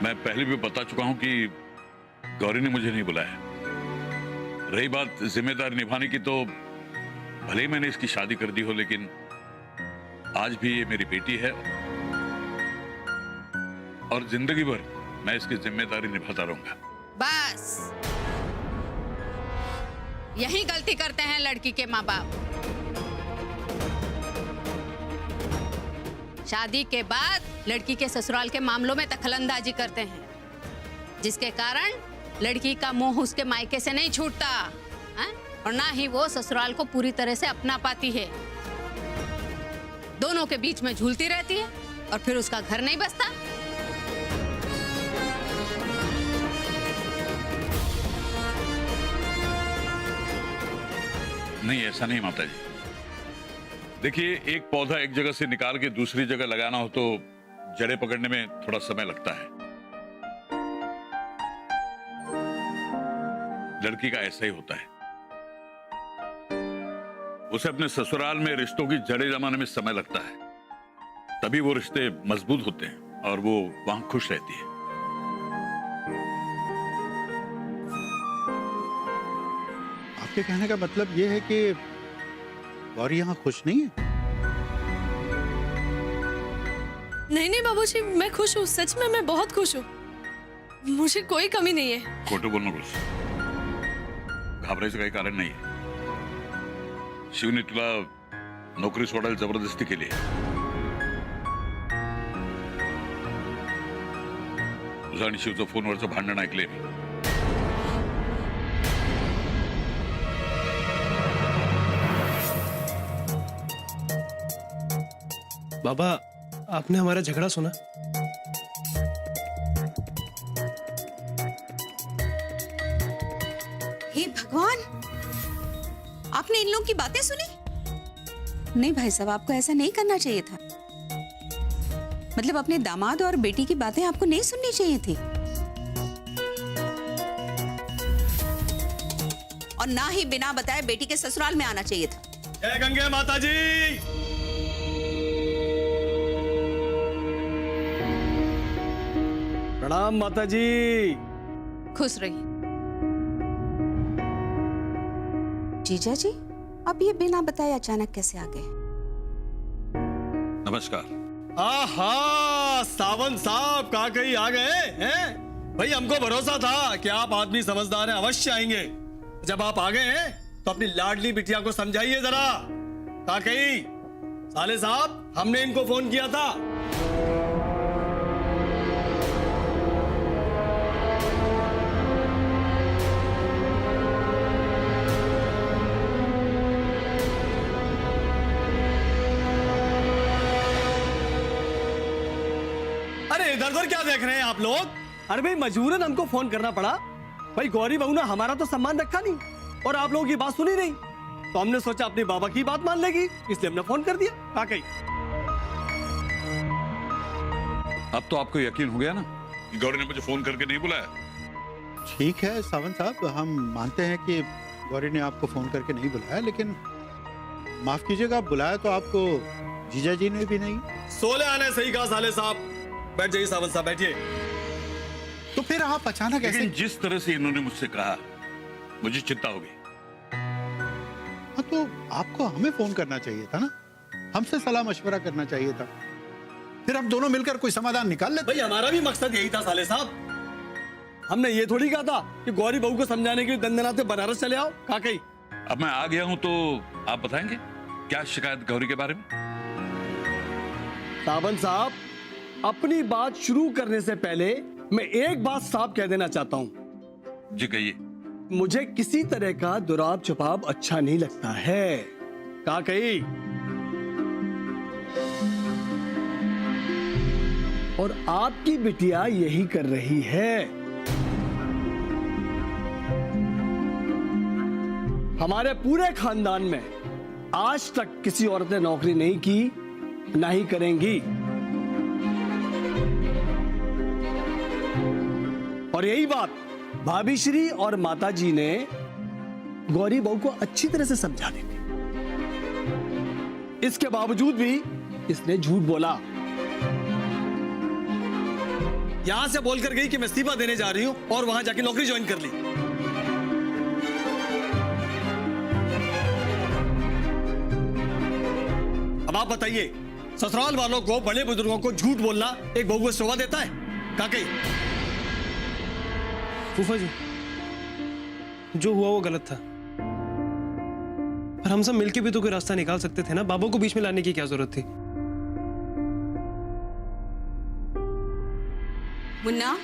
मैं पहले भी बता चुका हूं कि गौरी ने मुझे नहीं बुलाया। रही बात जिम्मेदारी निभाने की, तो भले ही मैंने इसकी शादी कर दी हो, लेकिन आज भी ये मेरी बेटी है और जिंदगी भर मैं इसकी जिम्मेदारी निभाता रहूंगा। बस यही गलती करते हैं लड़की के माँ बाप। शादी के बाद लड़की के ससुराल के मामलों में दखलंदाजी करते हैं, जिसके कारण लड़की का मोह उसके मायके से नहीं छूटता है? और ना ही वो ससुराल को पूरी तरह से अपना पाती है। दोनों के बीच में झूलती रहती है और फिर उसका घर नहीं बसता। नहीं, ऐसा नहीं माता जी। देखिए, एक पौधा एक जगह से निकाल के दूसरी जगह लगाना हो तो जड़ें पकड़ने में थोड़ा समय लगता है। लड़की का ऐसा ही होता है। उसे अपने ससुराल में रिश्तों की जड़ें जमाने में समय लगता है, तभी वो रिश्ते मजबूत होते हैं और वो वहां खुश रहती है। आपके कहने का मतलब ये है कि गौरी यहाँ खुश नहीं है? नहीं बाबूजी, मैं खुश हूँ, सच में मैं बहुत खुश हूँ। मुझे कोई कमी नहीं है। खोटो बोलना कुछ घाबरायचं काही कारण नाही आहे। शिवने तुला नोकरी सोडायला जबरदस्ती केली आहे। तुझं आणि शिवचं फोनवरचं भांडण ऐकलंय मी। बाबा, आपने हमारा झगड़ा सुना? हे भगवान, आपने इन लोगों की बातें सुनी? नहीं भाई साहब, आपको ऐसा नहीं करना चाहिए था। मतलब अपने दामाद और बेटी की बातें आपको नहीं सुननी चाहिए थी, और ना ही बिना बताए बेटी के ससुराल में आना चाहिए था। जय गंगे माता जी। प्रणाम माता जी। खुश रहिए। जीजा जी, अब ये बिना बताए अचानक कैसे आ गए? नमस्कार। आहा, सावंत साहब कहाँ कहीं आ गए हैं? भाई, हमको भरोसा था कि आप आदमी समझदार हैं, अवश्य आएंगे। जब आप आ गए हैं तो अपनी लाडली बिटिया को समझाइए जरा। कहाँ कहीं साले साहब, हमने इनको फोन किया था। इधर उधर क्या देख रहे हैं आप लोग? अरे भाई, मजबूरन हमको फोन करना पड़ा। भाई, गौरी बहू ने हमारा तो सम्मान रखा नहीं और आप लोगों की बात सुनी नहीं, तो हमने सोचा अपने बाबा की बात मान लेगी, इसलिए हमने फोन कर दिया। वाकई अब तो आपको यकीन हो गया ना कि गौरी ने मुझे फोन करके नहीं बुलाया? ठीक है सावंत साहब, हम मानते हैं कि गौरी ने आपको फोन करके नहीं बुलाया, लेकिन माफ कीजिएगा, बुलाया तो आपको जीजा जी ने भी नहीं। 16 आने सही कहा साले साहब। बैठ जाइए सावंत साहब, बैठिए। तो फिर आप अचानक ऐसे? लेकिन जिस तरह से इन्होंने मुझसे कहा, मुझे चिंता हो गई। हाँ, तो आपको हमें फोन करना चाहिए था ना, हमसे सलाह मशवरा करना चाहिए था, फिर हम दोनों मिलकर कोई समाधान निकाल लेते। भाई, हमारा भी मकसद यही था साले साहब। हमने ये थोड़ी कहा था कि गौरी बहू को समझाने के लिए दंदनाते बनारस चले आओ। कहा कहीं अब मैं आ गया हूं तो आप बताएंगे क्या शिकायत गौरी के बारे में? सावंत साहब, अपनी बात शुरू करने से पहले मैं एक बात साफ कह देना चाहता हूं। जी कहिए। मुझे किसी तरह का दुराब छुपाव अच्छा नहीं लगता है। कहा कहीं और आपकी बिटिया यही कर रही है। हमारे पूरे खानदान में आज तक किसी औरत ने नौकरी नहीं की, ना ही करेंगी। और यही बात भाभी श्री और माता जी ने गौरी बहू को अच्छी तरह से समझा दी थी। इसके बावजूद भी इसने झूठ बोला। यहां से बोलकर गई कि मैं इस्तीफा देने जा रही हूं और वहां जाके नौकरी ज्वाइन कर ली। अब आप बताइए, ससुराल वालों को, बड़े बुजुर्गों को झूठ बोलना एक बहू को शोभा देता है? काकई, फूफा जी, जो हुआ वो गलत था, पर हम सब मिलके भी तो कोई रास्ता निकाल सकते थे ना। बाबू को बीच में लाने की क्या जरूरत थी? मुन्ना,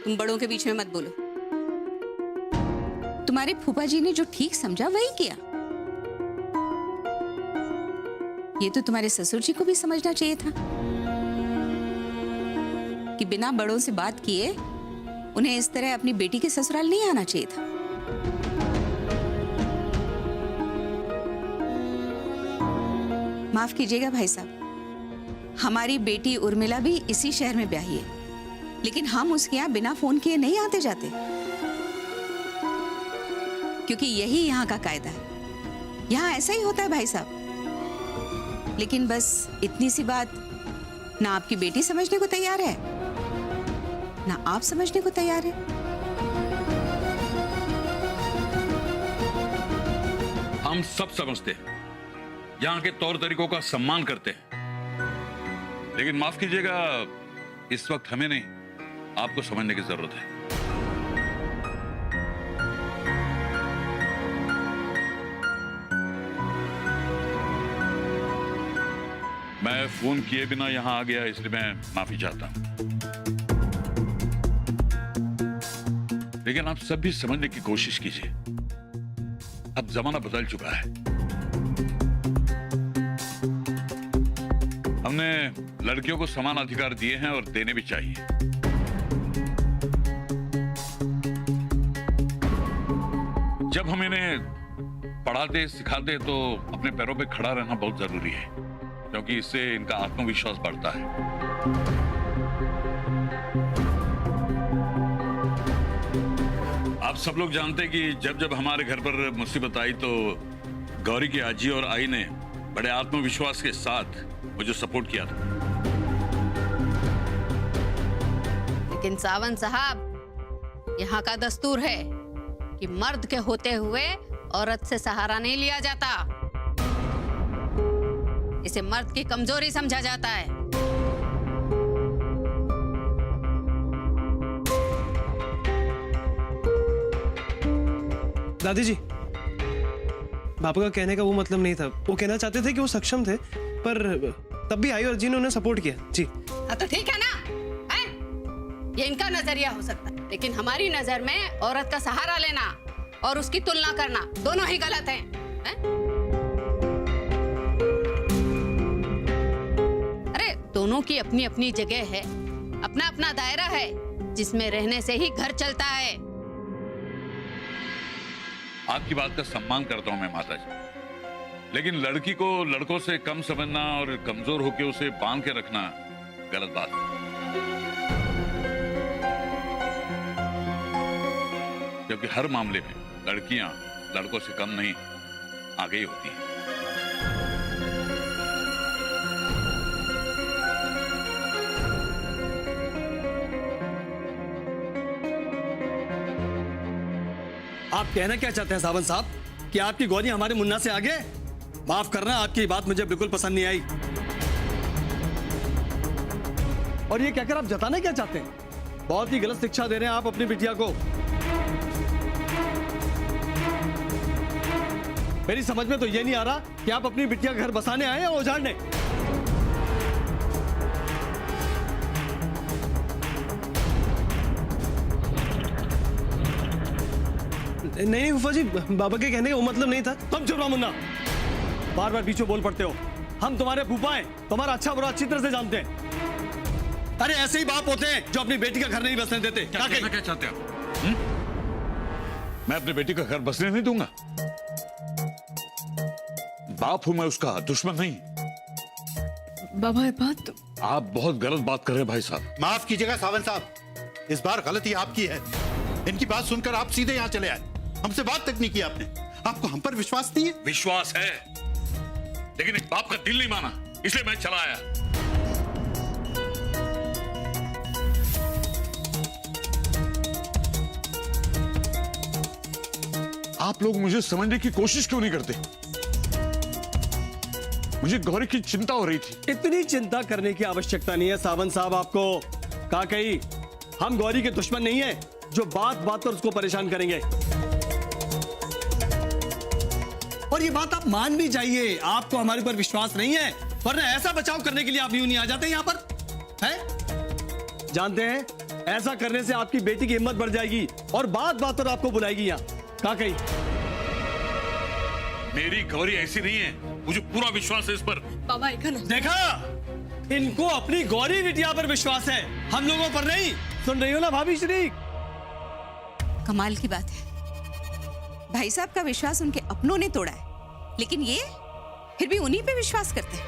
तुम बड़ों के बीच में मत बोलो। तुम्हारे फूफा जी ने जो ठीक समझा वही किया। ये तो तुम्हारे ससुर जी को भी समझना चाहिए था कि बिना बड़ों से बात किए उन्हें इस तरह अपनी बेटी के ससुराल नहीं आना चाहिए था। माफ कीजिएगा भाई साहब, हमारी बेटी उर्मिला भी इसी शहर में ब्याही है, लेकिन हम उसके यहाँ बिना फोन किए नहीं आते जाते, क्योंकि यही यहाँ का कायदा है। यहाँ ऐसा ही होता है भाई साहब। लेकिन बस इतनी सी बात ना आपकी बेटी समझने को तैयार है, ना आप समझने को तैयार है। हम सब समझते हैं, यहाँ के तौर तरीकों का सम्मान करते हैं, लेकिन माफ कीजिएगा, इस वक्त हमें नहीं, आपको समझने की जरूरत है। मैं फोन किए बिना यहाँ आ गया, इसलिए मैं माफी चाहता हूं, लेकिन आप सब भी समझने की कोशिश कीजिए। अब जमाना बदल चुका है। हमने लड़कियों को समान अधिकार दिए हैं और देने भी चाहिए। जब हम इन्हें पढ़ाते सिखाते तो अपने पैरों पे खड़ा रहना बहुत जरूरी है, क्योंकि इससे इनका आत्मविश्वास बढ़ता है। आप सब लोग जानते हैं कि जब जब हमारे घर पर मुसीबत आई तो गौरी की आजी और आई ने बड़े आत्मविश्वास के साथ मुझे सपोर्ट किया था। लेकिन सावंत साहब, यहाँ का दस्तूर है कि मर्द के होते हुए औरत से सहारा नहीं लिया जाता। इसे मर्द की कमजोरी समझा जाता है। दादी जी, बापू का कहने का वो मतलब नहीं था। वो कहना चाहते थे कि वो सक्षम थे, पर तब भी आई और जी ने उन्हें सपोर्ट किया। जी हाँ, तो ठीक है ना, है? ये इनका नजरिया हो सकता है, लेकिन हमारी नजर में औरत का सहारा लेना और उसकी तुलना करना दोनों ही गलत हैं, है? अरे दोनों की अपनी अपनी जगह है, अपना अपना दायरा है, जिसमें रहने से ही घर चलता है। आपकी बात का सम्मान करता हूं मैं माता जी, लेकिन लड़की को लड़कों से कम समझना और कमजोर होकर उसे बांध के रखना गलत बात है। क्योंकि हर मामले में लड़कियां लड़कों से कम नहीं, आगे ही होती हैं। आप कहना क्या चाहते हैं सावंत साहब कि आपकी गौरी हमारे मुन्ना से आगे? माफ करना, आपकी बात मुझे बिल्कुल पसंद नहीं आई। और ये कहकर आप जताना क्या चाहते हैं? बहुत ही गलत शिक्षा दे रहे हैं आप अपनी बिटिया को। मेरी समझ में तो ये नहीं आ रहा कि आप अपनी बिटिया का घर बसाने आए या उजाड़ने। नहीं फूफा जी, बाबा के कहने का वो मतलब नहीं था। तुम चुप रहो मुन्ना, बार बार बीच में बोल पड़ते हो। हम तुम्हारे फूफा हैं, तुम्हारा अच्छा बुरा अच्छी तरह से जानते हैं। अरे ऐसे ही बाप होते हैं जो अपनी बेटी का घर नहीं बसने देते। क्या चाहते हो? मैं अपनी बेटी का घर बसने नहीं दूंगा। बाप हूं मैं उसका, दुश्मन नहीं। बाबा ये बात तो... आप बहुत गलत बात कर रहे हैं भाई साहब। माफ कीजिएगा सावंत साहब, इस बार गलती आपकी है। इनकी बात सुनकर आप सीधे यहाँ चले आए, हमसे बात तक नहीं की आपने। आपको हम पर विश्वास नहीं है? विश्वास है, लेकिन एक बाप का दिल नहीं माना, इसलिए मैं चला आया। आप लोग मुझे समझने की कोशिश क्यों नहीं करते? मुझे गौरी की चिंता हो रही थी। इतनी चिंता करने की आवश्यकता नहीं है सावंत साहब। आपको कहा कही, हम गौरी के दुश्मन नहीं है जो बात बात पर उसको परेशान करेंगे। और ये बात आप मान भी जाइए। आपको हमारे ऊपर विश्वास नहीं है, वरना ऐसा बचाव करने के लिए आप यूं नहीं आ जाते यहाँ पर, हैं? जानते हैं, ऐसा करने से आपकी बेटी की हिम्मत बढ़ जाएगी और बात बात पर आपको बुलाएगी यहाँ। कहा कही, मेरी गौरी ऐसी नहीं है, मुझे पूरा विश्वास है इस पर। बाबा ऐका ना। देखा, इनको अपनी गौरी बिटिया पर विश्वास है, हम लोगों पर नहीं। सुन रही हो ना भाभी श्री? कमाल की बात है, भाई साहब का विश्वास उनके अपनों ने तोड़ा है, लेकिन ये फिर भी उन्हीं पे विश्वास करते हैं।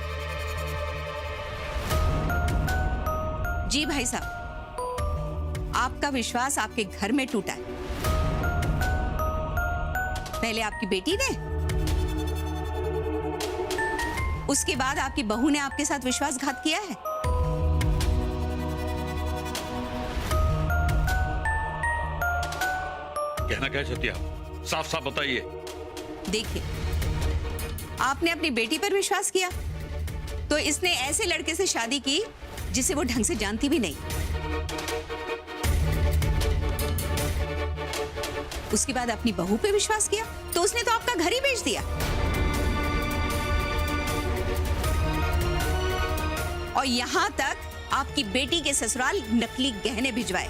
जी भाई साहब, आपका विश्वास आपके घर में टूटा है। पहले आपकी बेटी ने, उसके बाद आपकी बहू ने आपके साथ विश्वासघात किया है। कहना क्या चाहती हैं आप? साफ साफ बताइए। देखिए, आपने अपनी बेटी पर विश्वास किया तो इसने ऐसे लड़के से शादी की जिसे वो ढंग से जानती भी नहीं। उसके बाद अपनी बहू पे विश्वास किया तो उसने तो आपका घर ही बेच दिया। और यहां तक आपकी बेटी के ससुराल नकली गहने भिजवाए।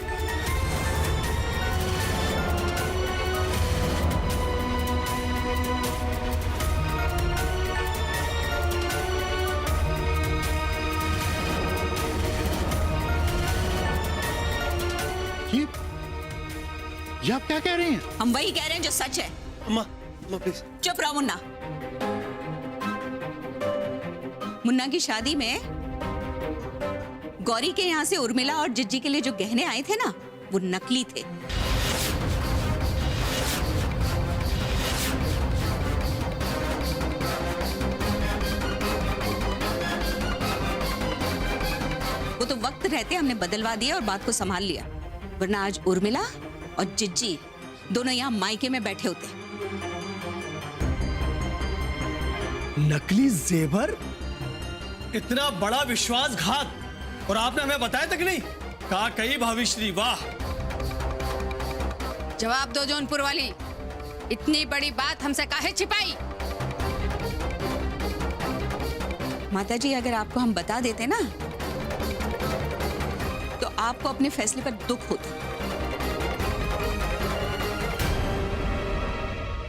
ये आप क्या कह रही हैं? हम वही कह रहे हैं जो सच है। अम्मा, अम्मा प्लीज। चुप रहो मुन्ना। मुन्ना की शादी में गौरी के यहाँ से उर्मिला और जिज्जी के लिए जो गहने आए थे ना, वो नकली थे। वो तो वक्त रहते हमने बदलवा दिया और बात को संभाल लिया, वरना आज उर्मिला और जिज्जी दोनों यहाँ मायके में बैठे होते। नकली जेवर, इतना बड़ा विश्वासघात, और आपने हमें बताया तक नहीं। कहा कही भाविश्री, वाह। जवाब दो जौनपुर वाली, इतनी बड़ी बात हमसे काहे छिपाई? माताजी, अगर आपको हम बता देते ना तो आपको अपने फैसले पर दुख होता।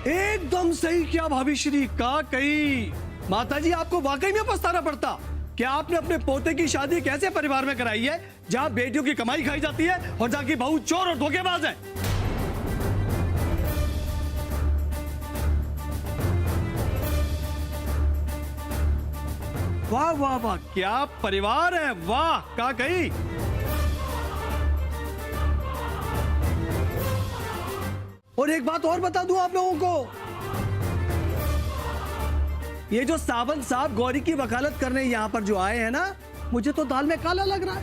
एकदम सही किया भाभीश्री। का कही, माताजी आपको वाकई में पछताना पड़ता कि आपने अपने पोते की शादी एक ऐसे परिवार में कराई है जहां बेटियों की कमाई खाई जाती है और जहां की बहू चोर और धोखेबाज है। वाह वाह वाह, क्या परिवार है, वाह। का कही, और एक बात और बता दूं आप लोगों को, ये जो सावंत साहब गौरी की वकालत करने यहां पर जो आए हैं ना, मुझे तो दाल में काला लग रहा है।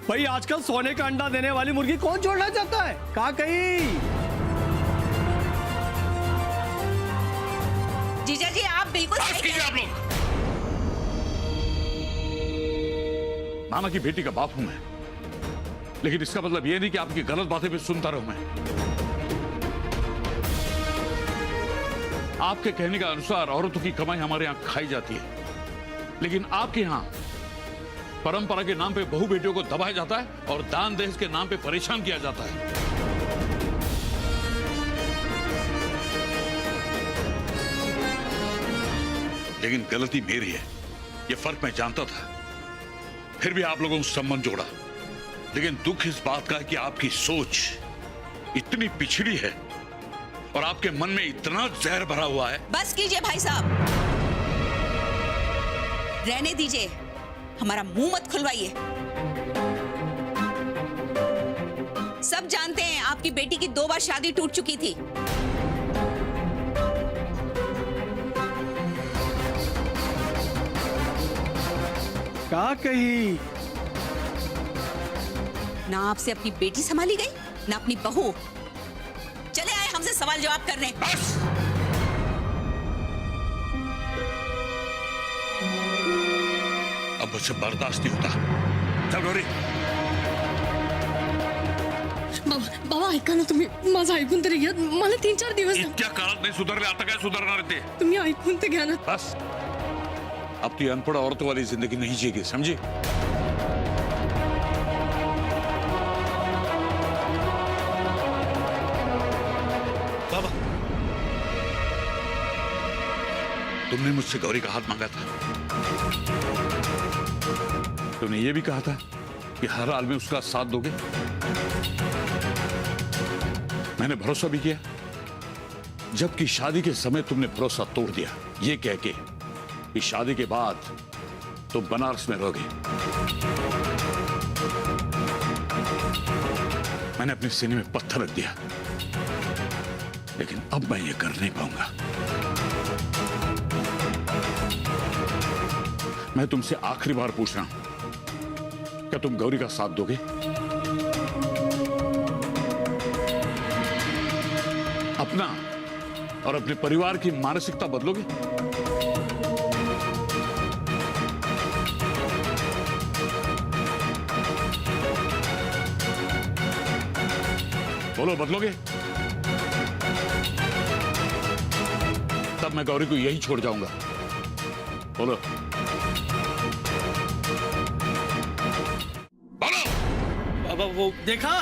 भाई आजकल सोने का अंडा देने वाली मुर्गी कौन छोड़ना चाहता है? कहा कहीं। जीजा जी, आप बिल्कुल बस सही कीजिए आप लोग। मामा की बेटी का बाप हूं मैं, लेकिन इसका मतलब यह नहीं कि आपकी गलत बातें भी सुनता रहूं मैं। आपके कहने का अनुसार औरतों की कमाई हमारे यहां खाई जाती है, लेकिन आपके यहां परंपरा के नाम पे बहू बेटियों को दबाया जाता है और दान दहेज के नाम पे परेशान किया जाता है। लेकिन गलती मेरी है, ये फर्क मैं जानता था, फिर भी आप लोगों को संबंध जोड़ा। लेकिन दुख इस बात का है कि आपकी सोच इतनी पिछड़ी है और आपके मन में इतना जहर भरा हुआ है। बस कीजिए भाई साहब, रहने दीजिए, हमारा मुंह मत खुलवाइए। सब जानते हैं आपकी बेटी की 2 बार शादी टूट चुकी थी। का कही, ना आपसे अपनी बेटी संभाली गई, ना अपनी बहू। चले आए हमसे सवाल जवाब करने। बस। अब मुझसे बर्दाश्त नहीं होता। चल गौरी। बाबा ऐका ना तुम्ही, माझं ऐकून तरी घ्या। मला 3-4 दिवस इतक्या काळात नाही सुधारले, आता काय सुधारणार ते? तुम्ही ऐकून तर घ्या ना। बस, अब तू अनपढ़ औरतों वाली जिंदगी नहीं जिएगी, समझी? बाबा, तुमने मुझसे गौरी का हाथ मांगा था। तुमने ये भी कहा था कि हर हाल में उसका साथ दोगे। मैंने भरोसा भी किया, जबकि शादी के समय तुमने भरोसा तोड़ दिया, ये कह के कि शादी के बाद तुम बनारस में रहोगे। मैंने अपने सीने में पत्थर रख दिया, लेकिन अब मैं ये कर नहीं पाऊंगा। मैं तुमसे आखिरी बार पूछ रहा हूं, क्या तुम गौरी का साथ दोगे? अपना और अपने परिवार की मानसिकता बदलोगे? बोलो, बदलोगे? तब मैं गौरी को यही छोड़ जाऊंगा। बोलो, बोलो। बाबा, वो देखा,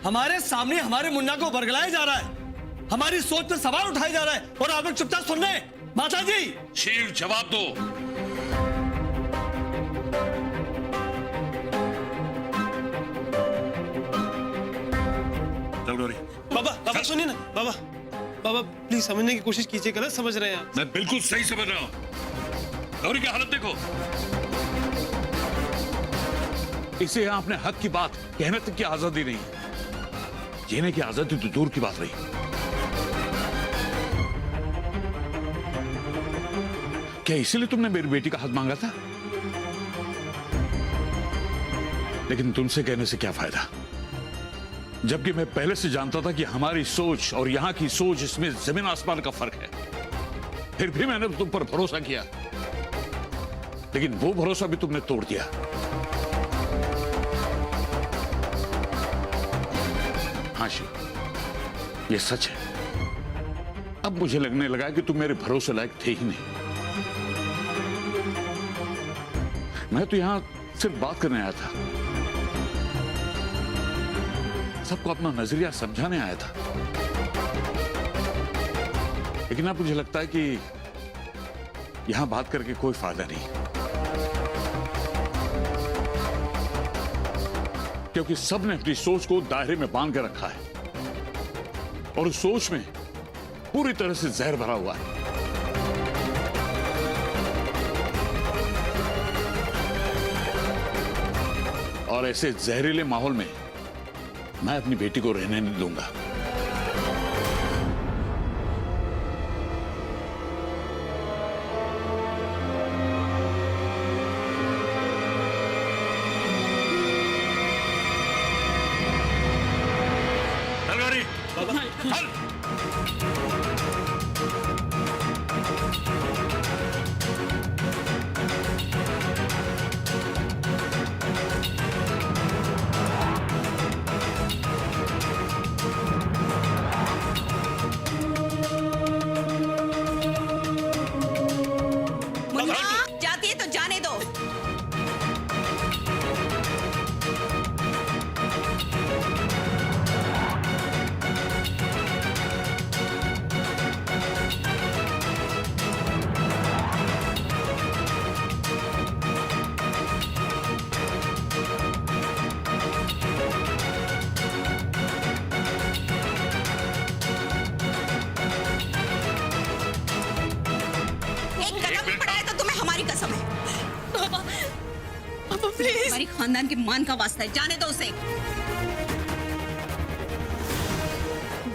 हमारे सामने हमारे मुन्ना को बरगलाया जा रहा है, हमारी सोच पर सवाल उठाया जा रहा है, और आप लोग चुपचाप सुन रहे हैं। माता जी, शील, जवाब दो। चल गौरी। बाबा सुनिए ना। बाबा प्लीज समझने की कोशिश कीजिए, गलत समझ रहे हैं आप। मैं बिल्कुल सही समझ रहा हूं। गौरी की हालत देखो, इसे यहां अपने हक की बात कहने तक की आजादी नहीं, जीने की आजादी तो दूर की बात रही। क्या इसीलिए तुमने मेरी बेटी का हाथ मांगा था? लेकिन तुमसे कहने से क्या फायदा, जबकि मैं पहले से जानता था कि हमारी सोच और यहां की सोच, इसमें जमीन आसमान का फर्क है। फिर भी मैंने तुम पर भरोसा किया, लेकिन वो भरोसा भी तुमने तोड़ दिया। हाँ शिव, ये सच है। अब मुझे लगने लगा कि तुम मेरे भरोसे लायक थे ही नहीं। मैं तो यहां सिर्फ बात करने आया था, सबको अपना नजरिया समझाने आया था। लेकिन अब मुझे लगता है कि यहां बात करके कोई फायदा नहीं, क्योंकि सबने अपनी सोच को दायरे में बांध कर रखा है, और उस सोच में पूरी तरह से जहर भरा हुआ है। और ऐसे जहरीले माहौल में मैं अपनी बेटी को रहने नहीं दूंगा। चल गौरी, चल। मुन्ना जाती है तो जाने दो। एक कदम भी बढ़ाए तो तुम्हें हमारी कसम है। बाबा प्लीज। हमारी खानदान के मान का वास्ता है, जाने दो उसे।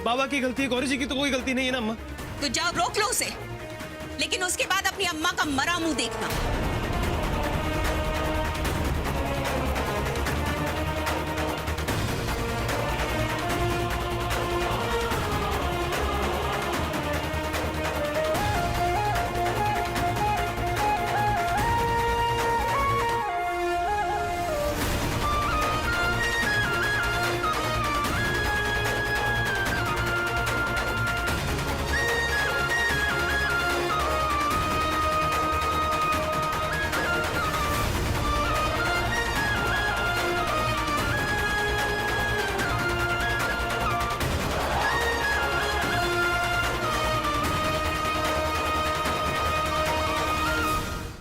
बाबा की गलती है, गौरी जी की तो कोई गलती नहीं है ना अम्मा। तो जाओ रोक लो उसे, लेकिन उसके बाद अपनी अम्मा का मरा मुंह देखना।